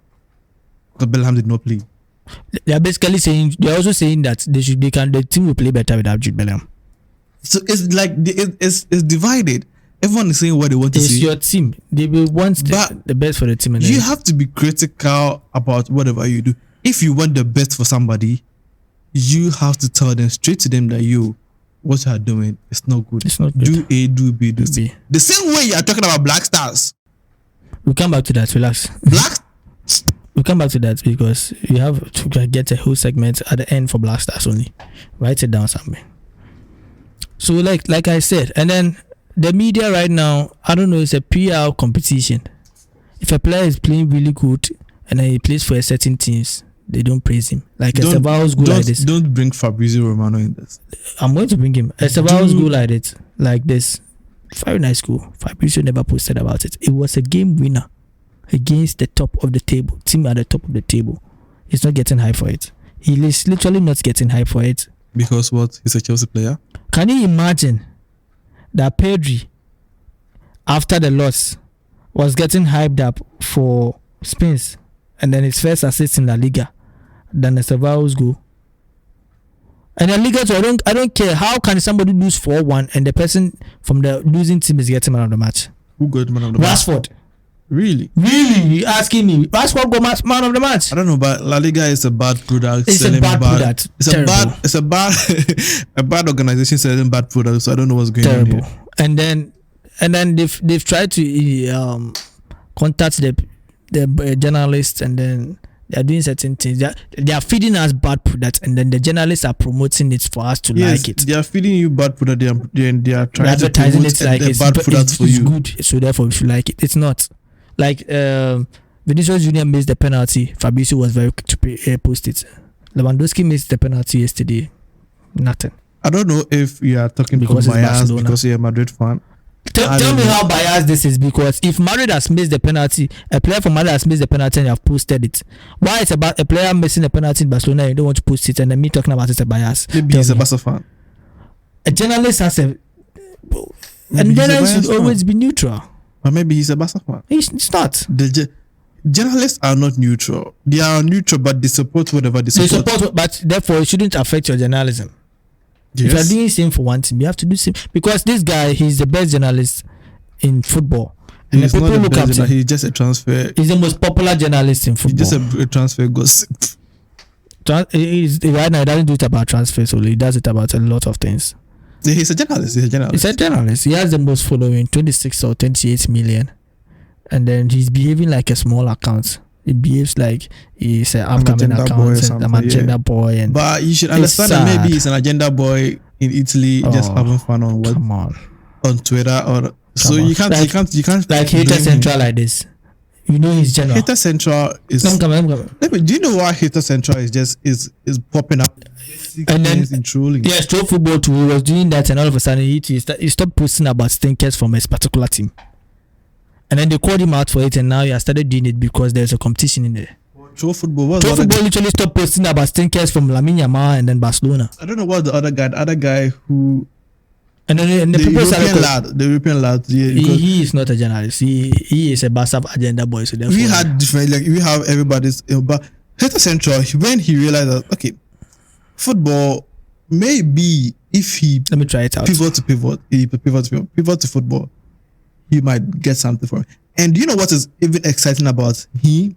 Because Bellingham did not play. They are basically saying, they are also saying that the team will play better without Jude Bellingham. So it's like it's divided. Everyone is saying what they want to see. It's your team. They will want the best for the team. You have to be critical about whatever you do. If you want the best for somebody, you have to tell them straight to them that what you are doing is not good. It's not good. Do A, do B, do C. The same way you are talking about Black Stars. We'll come back to that. Relax. We'll come back to that because you have to get a whole segment at the end for Black Stars only. Write it down somewhere. So like I said, and then the media right now, I don't know, it's a PR competition. If a player is playing really good and then he plays for a certain teams, they don't praise him. Like Esteban's goal like this. Don't bring Fabrizio Romano in this. I'm going to bring him. Esteban's goal like this. Very nice goal. Fabrizio never posted about it. It was a game winner against the top of the table. Team at the top of the table. He's not getting hype for it. He is literally not getting hype for it. Because what? He's a Chelsea player? Can you imagine that Pedri, after the loss, was getting hyped up for spins and then his first assist in La Liga than Esteban's goal? And the Liga, so I don't care. How can somebody lose 4-1 and the person from the losing team is getting man of the match? Who got man of the match? Rashford. Really? You asking me? Rashford got man of the match. I don't know, but La Liga is a bad product. It's a bad product. It's a bad organization selling bad products. So I don't know what's going on here. And then they've tried to contact the journalists, and then they are doing certain things. They are feeding us bad products, and then the journalists are promoting it for us to like it. They are feeding you bad product. They are trying to advertising promote it like the it's bad products for you. Good, so therefore we should like it. It's not like Vinicius Junior missed the penalty. Fabrizio was very quick to post it. Lewandowski missed the penalty yesterday. Nothing. I don't know if you are talking Because from it's bias Barcelona. because you're a Madrid fan. Tell me how biased this is, because if Madrid has missed the penalty, a player from Madrid has missed the penalty and you have posted it. Why it's about a player missing a penalty in Barcelona and you don't want to post it, and then me talking about it's a bias? Maybe he's a Barca fan. A journalist has a... Maybe and journalists should always be neutral. Or maybe he's a Barca fan. It's not. The journalists are not neutral. They are neutral, but they support whatever they support. But therefore it shouldn't affect your journalism. Yes. If you are doing same for one team, you have to do same, because this guy, he's the best journalist in football, and He's people not the look best up to him. He's just a transfer. He's the most popular journalist in He's football. just a transfer gossip. Right now, he doesn't do it about transfers only. He does it about a lot of things. He's a journalist. He's a journalist. He has the most following, 26 or 28 million, and then he's behaving like a small account. He behaves like he's an upcoming account, a agenda boy. And but you should understand that maybe he's an agenda boy in Italy, just having fun on Twitter or so. You can't like Hater Central like this. You know he's general. Hater Central is. Do you know why Hater Central is popping up? And then in trolling. Yes, troll football too. He was doing that, and all of a sudden he stopped posting about stinkers from his particular team. And then they called him out for it, and now he has started doing it because there's a competition in there. Troll football literally stopped posting about stinkers from Lamine Yamal and then Barcelona. I don't know what the other guy who. And then the European lad. Yeah, he is not a journalist. He is a Barca agenda boy. So we had different, like we have everybody's. But Hater Central, when he realized that football, maybe if he let me try it out. Pivot to football, he might get something from it. And do you know what is even exciting about him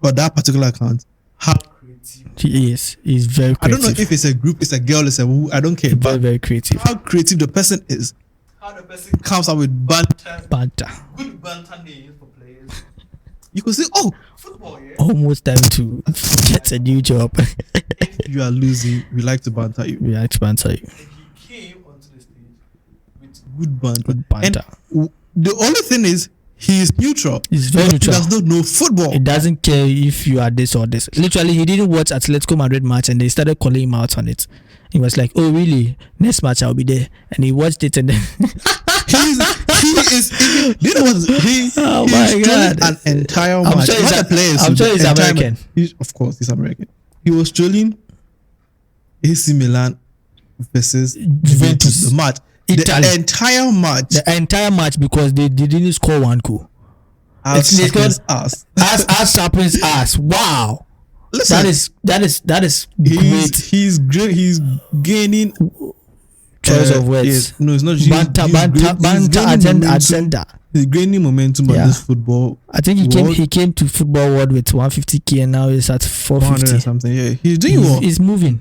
or that particular account? How creative he is. He's very creative. I don't know if it's a group, it's a girl, it's a who, I don't care. He's very creative. How creative the person is. How the person comes up with banter. Good banter names for players. You could say, football, yeah. Almost time to get a new job. If you are losing, we like to banter you. And he came onto the stage with good banter. And the only thing is, he is neutral. He's very neutral. He does not know football. He doesn't care if you are this or this. Literally, he didn't watch Atletico Madrid match and they started calling him out on it. He was like, "Oh, really? Next match I'll be there." And he watched it and then you know what? My God! An entire match. I'm sure he's American. Of course, he's American. He was trolling AC Milan versus Juventus. The match. The entire match because they didn't score one goal. As Sharpen's ass. Wow. Listen, that is great. He's gaining choice of words. Yes. No, it's not banter agenda. He's gaining momentum on this football. I think he came to football world with 150k and now he's at 450 or something. Yeah, he's doing well. He's moving.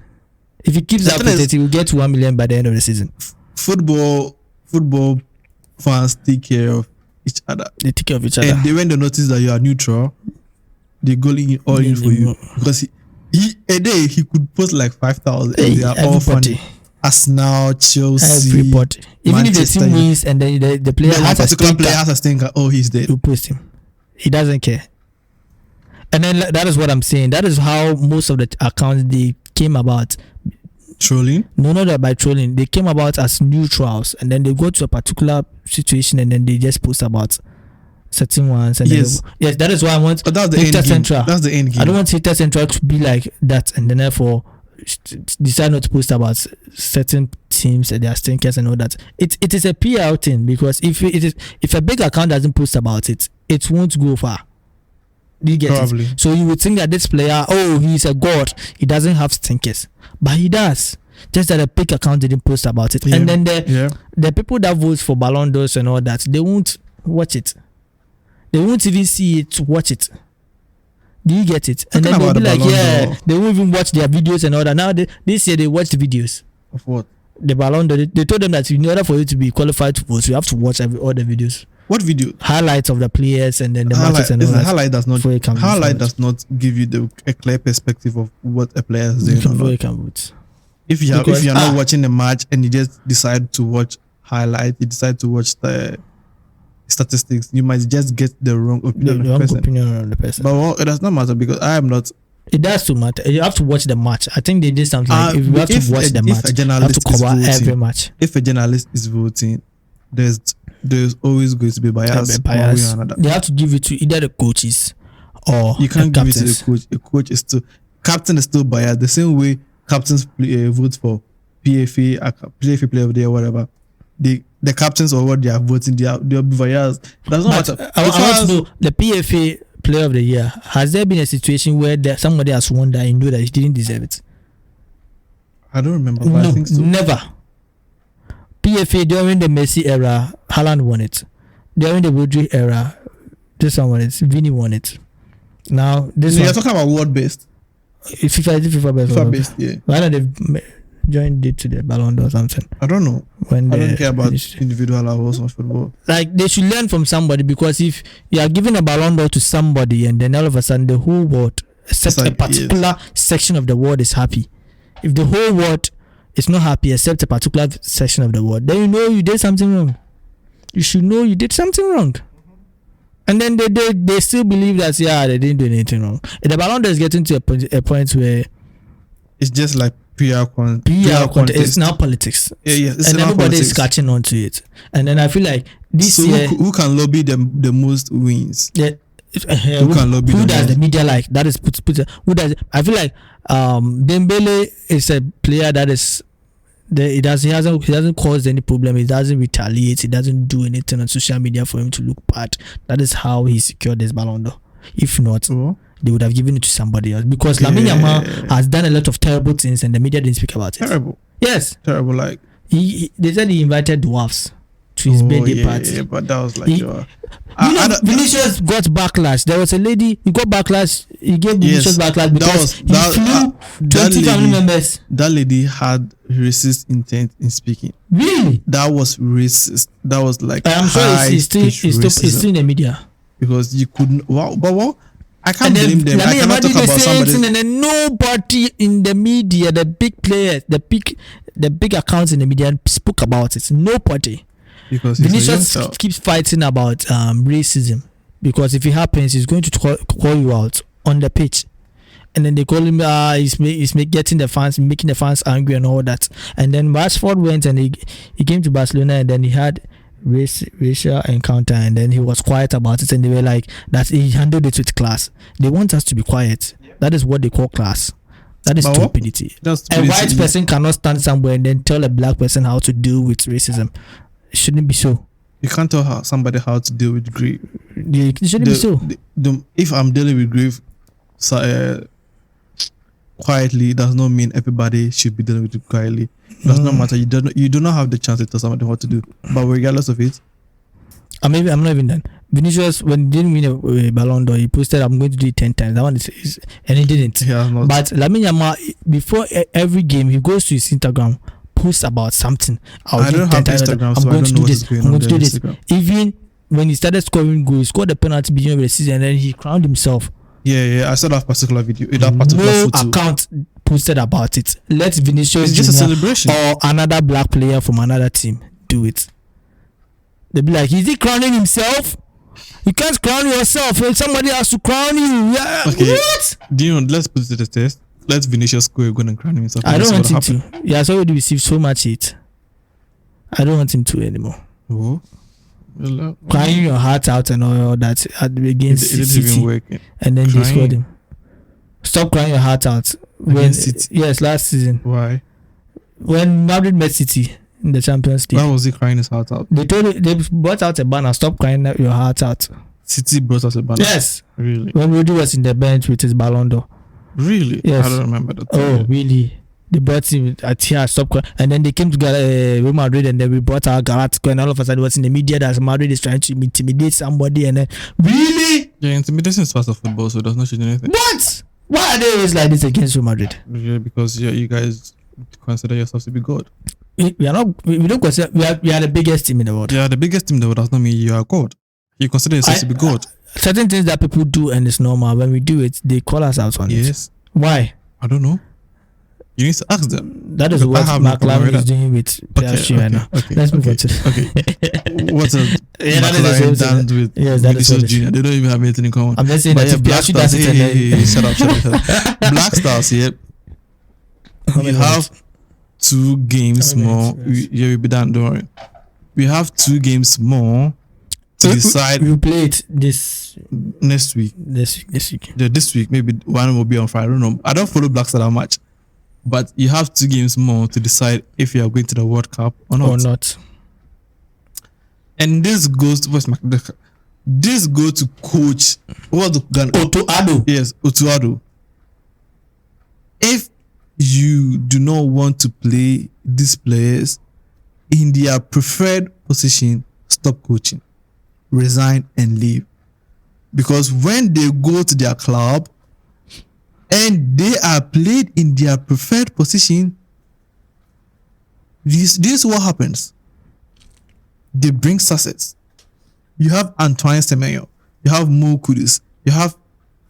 If he keeps up with it, he will get to 1 million by the end of the season. Football fans take care of each other. They take care of each other. And when they notice that you are neutral, they go all in for you. Because a day he could post like 5,000 and they are all funny. Arsenal, Chelsea, everybody. Even if the team wins and then the player has a stinker, player has a stinker, he's dead. You post him. He doesn't care. And then that is what I'm saying. That is how most of the accounts they came about. Trolling? No, not that by trolling. They came about as neutrals, and then they go to a particular situation, and then they just post about certain ones. And yes, that is why I want Hater Central. That's the end game. I don't want Hater Central to be like that, and then therefore decide not to post about certain teams and their stinkers and all that. It is a PR thing, because if a big account doesn't post about it, it won't go far. Do you get it? So you would think that this player, he's a god. He doesn't have stinkers, but he does. Just that the pick account didn't post about it. And then the people that vote for Ballon d'Ors and all that, they won't watch it. They won't even see it, watch it. Do you get it? And then they'll be like, they won't even watch their videos and all that. Now this year they watch the videos. Of what? The Ballon d'Or. They told them that in order for you to be qualified to vote, you have to watch all the videos. What video? Highlights of the players and then the matches and all that. Highlight does not give you a clear perspective of what a player is doing. Before you can vote. If you're not watching the match and you just decide to watch highlight, you decide to watch the statistics, you might just get the wrong opinion of the person. But it does not matter because I am not. It does to matter. You have to watch the match. I think they did something like if you have to watch the match, you have to cover every match. If a journalist is voting, there's always going to be bias. They have to give it to either the coaches or you can't the give it to the coach. A coach is still captain is still biased. The same way captains vote for PFA player of the year, whatever. The captains or what they are voting, they'll be biased. Does not matter. I want to know the PFA player of the year. Has there been a situation where somebody has won that and knew that he didn't deserve it? I don't remember, but I think so. Never. PFA during the Messi era, Haaland won it. During the Rodri era, this one won it. Vini won it. Now you're talking about world based. FIFA based, yeah. Why don't they joined it to the Ballon d'Or or something? I don't know. I don't care about individual awards of football. Like they should learn from somebody, because if you are giving a Ballon d'Or to somebody and then all of a sudden the whole world, except a particular section of the world, is happy. If the whole world is not happy except a particular section of the world, then you know you did something wrong. You should know you did something wrong. And then they still believe that they didn't do anything wrong. And the Ballon d'Or is getting to a point where it's just like PR contest. It's now politics. Yeah, and everybody is catching on to it. And then I feel like this year, who can lobby the most wins? Yeah. Who can lobby? Who does the media like? That is put. Who does? I feel like Dembele is a player that is. He hasn't caused any problem. He doesn't retaliate. He doesn't do anything on social media for him to look bad. That is how he secured this Ballon d'Or. If not, they would have given it to somebody else, because Lamine Yamal has done a lot of terrible things and the media didn't speak about it. Terrible. Yes. Terrible. Like they said he invited dwarfs to his birthday party. Yeah, but that was like Vinicius got backlash. There was a lady, he got backlash. He gave Vinicius backlash because he flew 20 family members. That lady had racist intent in speaking. Really? That was racist. That was like I'm sure it's still in the media. Because you couldn't. But I can't blame them. I cannot talk about somebody. And then nobody in the media, the big players, the big accounts in the media spoke about it. Nobody. Because Vinicius keeps fighting about racism, because if it happens, he's going to call you out on the pitch, and then they call him he's making the fans angry and all that. And then Rashford went and he came to Barcelona, and then he had racial encounter, and then he was quiet about it, and they were like that he handled it with class. They want us to be quiet. That is what they call class. That is stupidity. A white person cannot stand somewhere and then tell a black person how to deal with racism. It shouldn't be so. You can't tell somebody how to deal with grief. It shouldn't be so. If I'm dealing with grief quietly, does not mean everybody should be dealing with it quietly. Does not matter. You do not have the chance to tell somebody what to do. But regardless of it, I'm not even done. Vinicius, when he didn't win a Ballon d'Or, he posted, "I'm going to do it 10 times." That one is and he didn't. But Lamine Yamal, before every game, he goes to his Instagram, post about something. I don't have Instagram, so I don't know what's going on. I'm going to do this. Even when he started scoring goals, he scored the penalty beginning of the season, and then he crowned himself. Yeah. I saw that particular video. That particular photo. Account posted about it. Let Vinicius, it's just a celebration, or another black player from another team do it. They'll be like, "Is he crowning himself? You can't crown yourself. Somebody has to crown you." Yeah. Okay. What? Let's put it to the test. Let Vinicius go and crown himself. I don't want him to. He has already received so much hate. I don't want him to anymore. Oh. Crying your heart out and all that against it didn't even work. And then they scored him. Stop crying your heart out. Yes, last season. Why? When Madrid met City in the Champions League. Why was he crying his heart out? They brought out a banner. Stop crying your heart out. City brought out a banner. Yes. Really? When Rodri was in the bench with his Ballon d'Or. Really? Yes. I don't remember that. Oh, really? They brought him at here, and then they came to Real Madrid, and then we brought our Galactico, and all of a sudden it was in the media that Madrid is trying to intimidate somebody, and then really, Yeah, intimidation is part of football, so it does not change anything. what? Why are they always like this against Real Madrid? Yeah, because you guys consider yourselves to be God. We are not. We don't consider we are the biggest team in the world. Yeah, the biggest team in the world does not mean you are God. You consider yourself to be God. Certain things that people do and it's normal. When we do it, they call us out on it. Yes. Why? I don't know. You need to ask them. That is But what I have no problem McLaren with is that. doing with Piastri right now. Okay. Let's move on to. Okay. What's a Yeah, that is the McLaren same done thing. with Yes, that is Vinicius what it is. Junior? They don't even have anything in common. I'm just saying But that yeah, if Black Piastri Stars. does it, Hey, shut up. Black Stars. Yeah. We have 2 games How many more. minutes? We'll be done. Don't worry. We have 2 games more to decide We play it this next week. week. Yeah, this week, maybe one will be on Friday. I don't know. I don't follow Black Star that much, but you have 2 games more to decide if you are going to the World Cup or not. And this goes to this goes to coach. What's the gun? Ado. Yes, Otuado. If you do not want to play these players in their preferred position, stop coaching, resign and leave. Because when they go to their club and they are played in their preferred position, this is what happens. They bring success. You have Antoine Semenyo, you have Mo Kudus, you have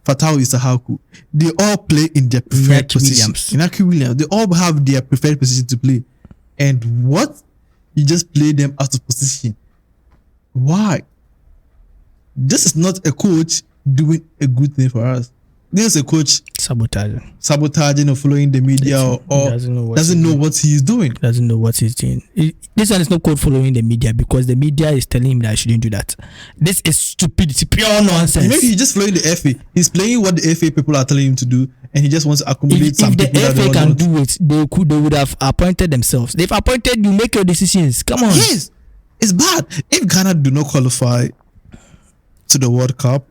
Fatau Isahaku. They all play in their preferred Inaki position. Williams. Inaki Williams. They all have their preferred position to play. And what? You just play them out of position. Why? This is not a coach doing a good thing for us. This is a coach sabotaging or following the media or doesn't know what he's doing. Doesn't know what he's doing. This one is not called following the media because the media is telling him that I shouldn't do that. This is stupidity, pure nonsense. Maybe he's just following the FA. He's playing what the FA people are telling him to do, and he just wants to accommodate some if people. the FA can do it, they would have appointed themselves. They've appointed you. Make your decisions. Come on. Yes, it's bad. If Ghana do not qualify to the World Cup,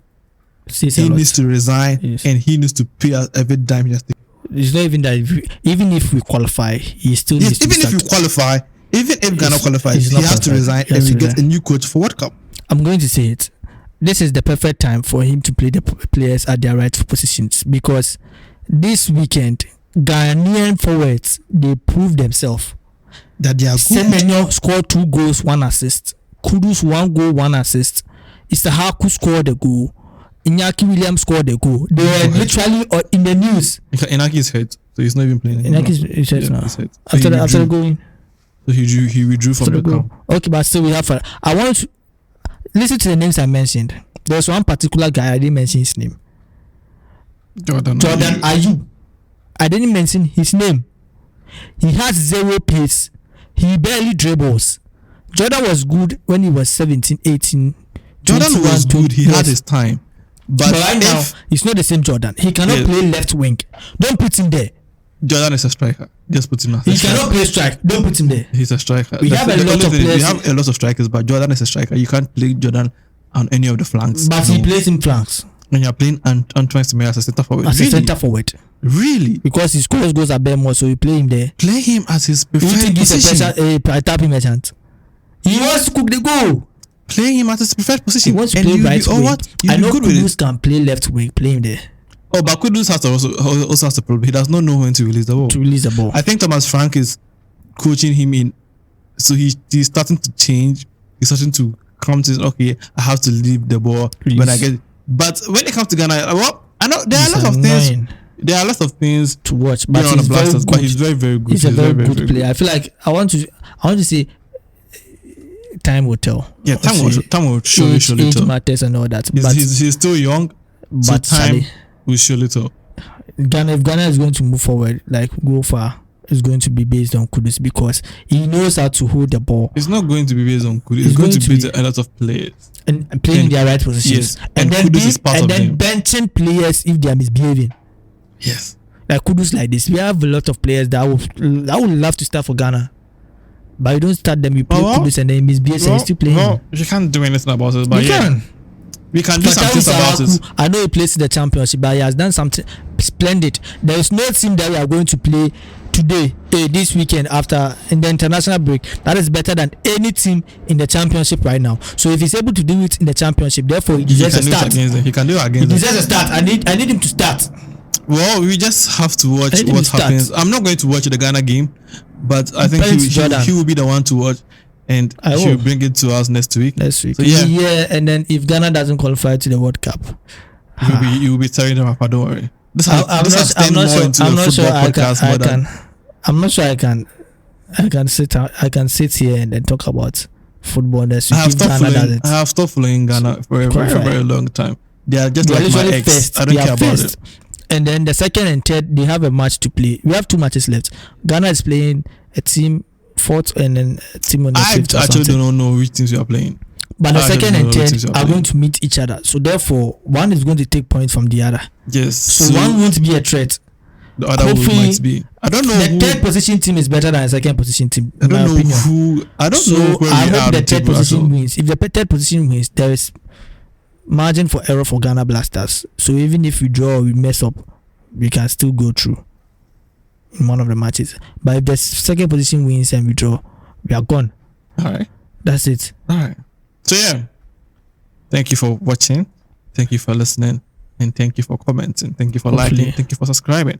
he needs to resign. Yes. And he needs to pay us every dime he has to. It's not even that. Even if we qualify, he still needs to. Even if you qualify, even if Ghana qualifies, he has to resign and we get a new coach for World Cup. I'm going to say it. This is the perfect time for him to play the players at their rightful positions because this weekend Ghanaian forwards they proved themselves that they are good. Semenyo scored 2 goals, 1 assist. Kudus 1 goal, 1 assist. Isahaku scored a goal. Inaki Williams scored a goal. They were literally in the news. Inaki is hurt, so he's not even playing. Inaki is hurt now. He's hurt. After going, so he withdrew from the camp. Okay, but still we have. I want to listen to the names I mentioned. There's one particular guy I didn't mention his name. Jordan Ayew. I didn't mention his name. He has 0 pace. He barely dribbles. Jordan was good when he was 17, 18. Jordan was good. He had his time. But right now, he's not the same Jordan. He cannot play left wing. Don't put him there. Jordan is a striker. Just put him as a striker. He cannot play strike. Don't put him there. He's a striker. We have a lot of players. We have a lot of strikers, but Jordan is a striker. You can't play Jordan on any of the flanks. But he plays in flanks. When you're playing Antoine Semenyo as a centre forward. As a centre forward. Really? Because he scores goals at Bemo, so you play him there. Play him as his preferred position. Tap him a chance. He wants to cook the goal. Play him at his preferred position. He wants to play right wing. I know Kudus can play left wing. Play him there. Oh, but Kudus also has a problem. He does not know when to release the ball. I think Thomas Frank is coaching him in. So he's starting to change. He's starting to come to, okay, I have to leave the ball when I get. But when it comes to Ghana, I know there are lots of things. There are lots of things to watch, but he's very good. But he's very, very good. He's a very good player. I feel like I want to say time will tell. Yeah, time will surely tell. Age matters and all that. He's still young, but time will surely tell. If Ghana is going to move forward, like go far, it's going to be based on Kudus because he knows how to hold the ball. It's not going to be based on Kudus. It's going to be based on a lot of players. And playing in their right positions. Yes. And then Kudus is part of them. And then benching players if they are misbehaving. Yes. Like Kudus like this. We have a lot of players that would love to start for Ghana. But you don't start them, you play Kudus and then misbehave and you still play him. You can't do anything about it. But we can do something about it. I know he plays in the championship, but he has done something splendid. There is no team that we are going to play today, this weekend after in the international break, that is better than any team in the championship right now. So if he's able to do it in the championship, therefore he deserves a start. He can do it against He deserves a start. I need him to start. Well, we just have to watch what happens. I'm not going to watch the Ghana game, but I think he will be the one to watch, and he will bring it to us next week. So yeah, and then if Ghana doesn't qualify to the World Cup, you will be tearing them apart. Don't worry. I'm not sure I can sit here and then talk about football. I have stopped following Ghana for a very, very long time. They are just like my ex. I don't care about it. And then the second and third, they have a match to play. We have 2 matches left. Ghana is playing a team fourth and then a team on the fifth. I actually don't know which teams we are playing. But the second and third are going to meet each other. So therefore, one is going to take points from the other. Yes. So one won't be a threat. The other might be. I don't know. The third position team is better than the second position team. I don't know who. I don't know where I hope the third position wins. If the third position wins, there is margin for error for Ghana Blasters. So even if we draw or we mess up, we can still go through in one of the matches. But if the second position wins and we draw, we are gone. All right. That's it. All right. So yeah, thank you for watching. Thank you for listening. And thank you for commenting. Thank you for liking. Thank you for subscribing.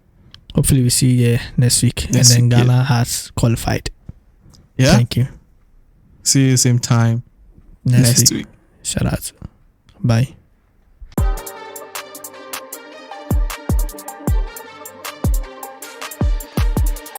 Hopefully we see you next week. And then Ghana has qualified. Yeah. Thank you. See you same time next week. Shout out. Bye.